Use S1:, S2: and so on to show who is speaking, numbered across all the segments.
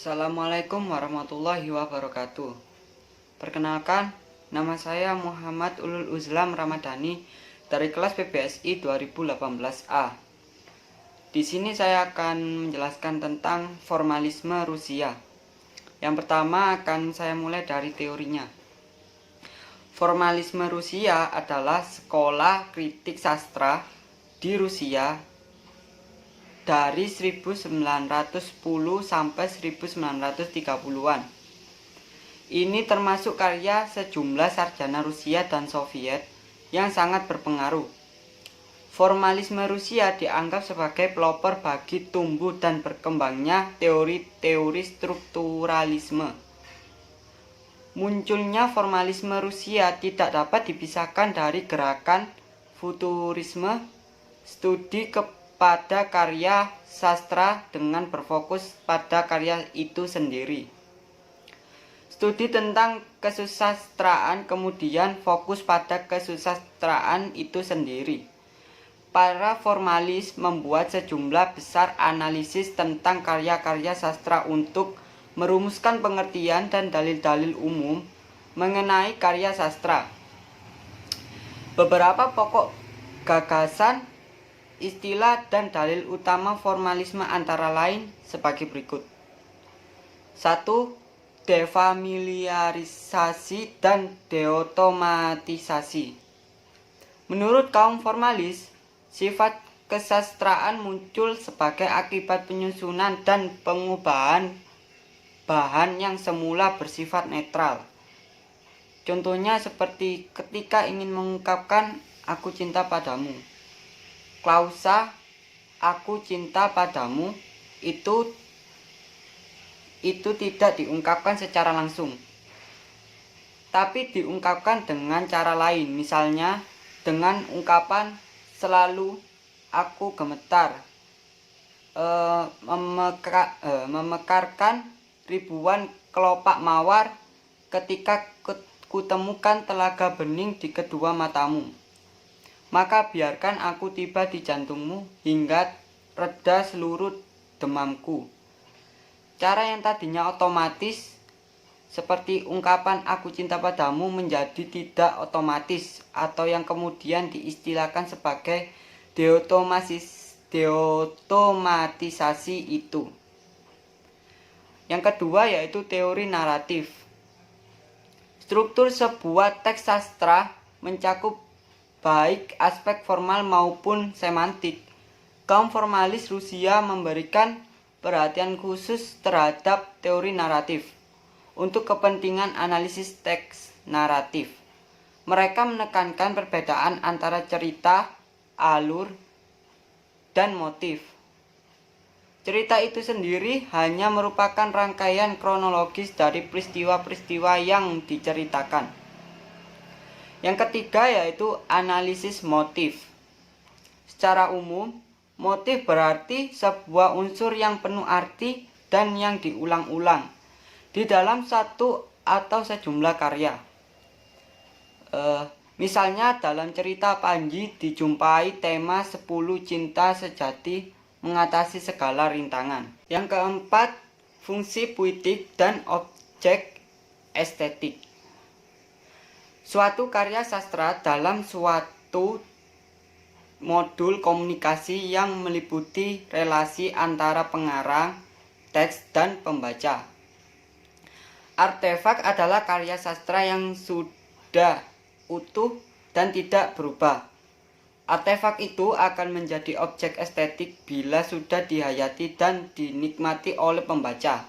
S1: Assalamualaikum warahmatullahi wabarakatuh. Perkenalkan, nama saya Muhammad Ulul Uzlam Ramadhani dari kelas PPSI 2018A. Di sini saya akan menjelaskan tentang formalisme Rusia. Yang pertama akan saya mulai dari teorinya. Formalisme Rusia adalah sekolah kritik sastra di Rusia dari 1910 sampai 1930-an. Ini termasuk karya sejumlah sarjana Rusia dan Soviet yang sangat berpengaruh. Formalisme Rusia dianggap sebagai pelopor bagi tumbuh dan berkembangnya teori-teori strukturalisme. Munculnya formalisme Rusia tidak dapat dipisahkan dari gerakan futurisme, studi pada karya sastra dengan berfokus pada karya itu sendiri. Studi tentang kesusastraan kemudian fokus pada kesusastraan itu sendiri. Para formalis membuat sejumlah besar analisis tentang karya-karya sastra untuk merumuskan pengertian dan dalil-dalil umum mengenai karya sastra. Beberapa pokok gagasan, istilah dan dalil utama formalisme antara lain sebagai berikut. 1. Defamiliarisasi dan deotomatisasi. Menurut kaum formalis, sifat kesastraan muncul sebagai akibat penyusunan dan pengubahan bahan yang semula bersifat netral. Contohnya seperti ketika ingin mengungkapkan aku cinta padamu. Klausa aku cinta padamu itu tidak diungkapkan secara langsung, tapi diungkapkan dengan cara lain, misalnya dengan ungkapan selalu aku gemetar, memekarkan ribuan kelopak mawar ketika kutemukan telaga bening di kedua matamu. Maka biarkan aku tiba di jantungmu hingga reda seluruh demamku. Cara yang tadinya otomatis seperti ungkapan aku cinta padamu menjadi tidak otomatis atau yang kemudian diistilahkan sebagai deotomatisasi itu. Yang kedua yaitu teori naratif. Struktur sebuah teks sastra mencakup baik aspek formal maupun semantik. Kaum formalis Rusia memberikan perhatian khusus terhadap teori naratif untuk kepentingan analisis teks naratif. Mereka menekankan perbedaan antara cerita, alur, dan motif. Cerita itu sendiri hanya merupakan rangkaian kronologis dari peristiwa-peristiwa yang diceritakan. Yang ketiga yaitu analisis motif. Secara umum, motif berarti sebuah unsur yang penuh arti dan yang diulang-ulang di dalam satu atau sejumlah karya. Misalnya dalam cerita Panji dijumpai tema 10 cinta sejati mengatasi segala rintangan. Yang keempat, fungsi puitik dan objek estetik. Suatu karya sastra dalam suatu modul komunikasi yang meliputi relasi antara pengarang, teks, dan pembaca. Artefak adalah karya sastra yang sudah utuh dan tidak berubah. Artefak itu akan menjadi objek estetik bila sudah dihayati dan dinikmati oleh pembaca.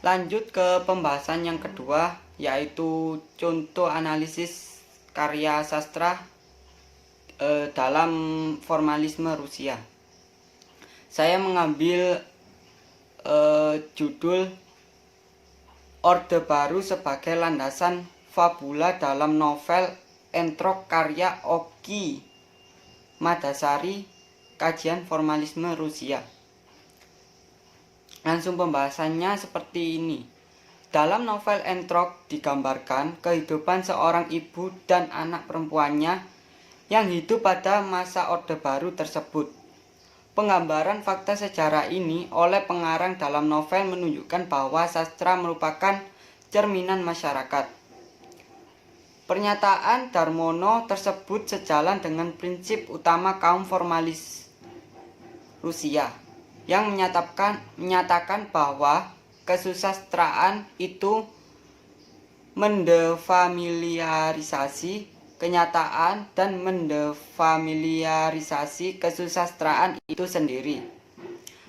S1: Lanjut ke pembahasan yang kedua, yaitu contoh analisis karya sastra dalam formalisme Rusia. Saya mengambil judul Orde Baru sebagai landasan fabula dalam novel Entrok karya Oki Madasari, Kajian Formalisme Rusia. Langsung pembahasannya seperti ini. Dalam novel Entrok digambarkan kehidupan seorang ibu dan anak perempuannya yang hidup pada masa Orde Baru tersebut. Penggambaran fakta sejarah ini oleh pengarang dalam novel menunjukkan bahwa sastra merupakan cerminan masyarakat. Pernyataan Darmono tersebut sejalan dengan prinsip utama kaum formalis Rusia yang menyatakan bahwa kesusastraan itu mendefamiliarisasi kenyataan dan mendefamiliarisasi kesusastraan itu sendiri.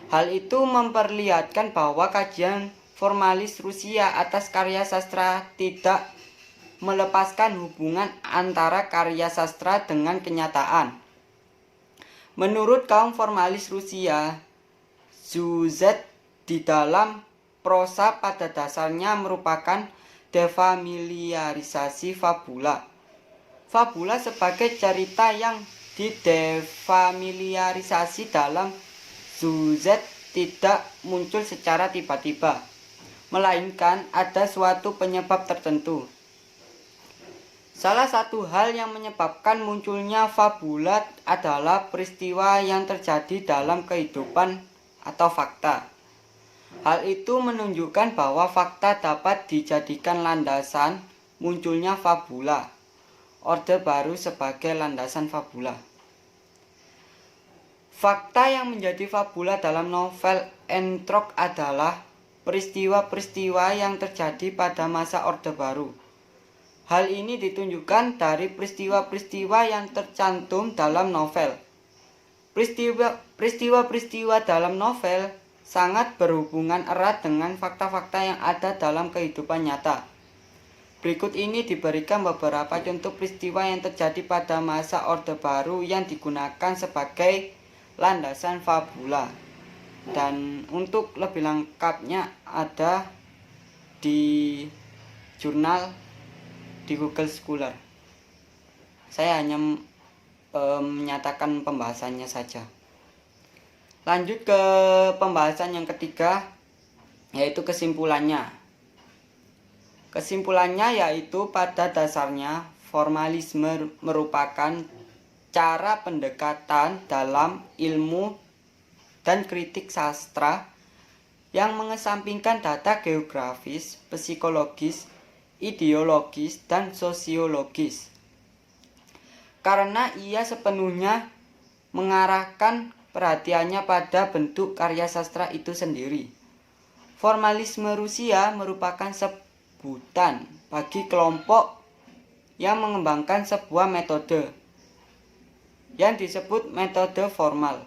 S1: Hal itu memperlihatkan bahwa kajian formalis Rusia atas karya sastra tidak melepaskan hubungan antara karya sastra dengan kenyataan. Menurut kaum formalis Rusia, Zuzet di dalam prosa pada dasarnya merupakan defamiliarisasi fabula. Fabula sebagai cerita yang didefamiliarisasi dalam Zuzet tidak muncul secara tiba-tiba, melainkan ada suatu penyebab tertentu. Salah satu hal yang menyebabkan munculnya fabula adalah peristiwa yang terjadi dalam kehidupan atau fakta. Hal itu menunjukkan bahwa fakta dapat dijadikan landasan munculnya fabula. Orde Baru sebagai landasan fabula. Fakta yang menjadi fabula dalam novel Entrok adalah peristiwa-peristiwa yang terjadi pada masa Orde Baru. Hal ini ditunjukkan dari peristiwa-peristiwa yang tercantum dalam novel. Peristiwa-peristiwa dalam novel sangat berhubungan erat dengan fakta-fakta yang ada dalam kehidupan nyata. Berikut ini diberikan beberapa contoh peristiwa yang terjadi pada masa Orde Baru yang digunakan sebagai landasan fabula. Dan untuk lebih lengkapnya ada di jurnal di Google Scholar. Saya hanya menyatakan pembahasannya saja. Lanjut ke pembahasan yang ketiga, yaitu kesimpulannya. Kesimpulannya yaitu pada dasarnya formalisme merupakan cara pendekatan dalam ilmu dan kritik sastra yang mengesampingkan data geografis, psikologis, ideologis, dan sosiologis. Karena ia sepenuhnya mengarahkan perhatiannya pada bentuk karya sastra itu sendiri. Formalisme Rusia merupakan sebutan bagi kelompok yang mengembangkan sebuah metode yang disebut metode formal.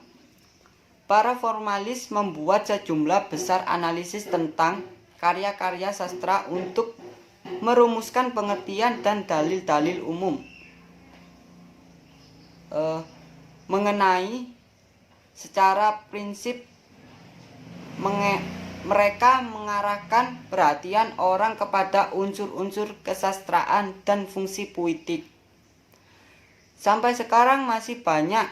S1: Para formalis membuat sejumlah besar analisis tentang karya-karya sastra untuk merumuskan pengertian dan dalil-dalil umum mengenai secara prinsip mereka mengarahkan perhatian orang kepada unsur-unsur kesastraan dan fungsi puitik. Sampai sekarang masih banyak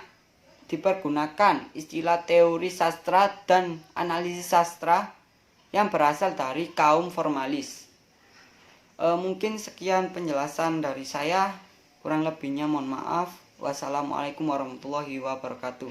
S1: dipergunakan istilah teori sastra dan analisis sastra yang berasal dari kaum formalis. Mungkin sekian penjelasan dari saya, kurang lebihnya mohon maaf. Wassalamualaikum warahmatullahi wabarakatuh.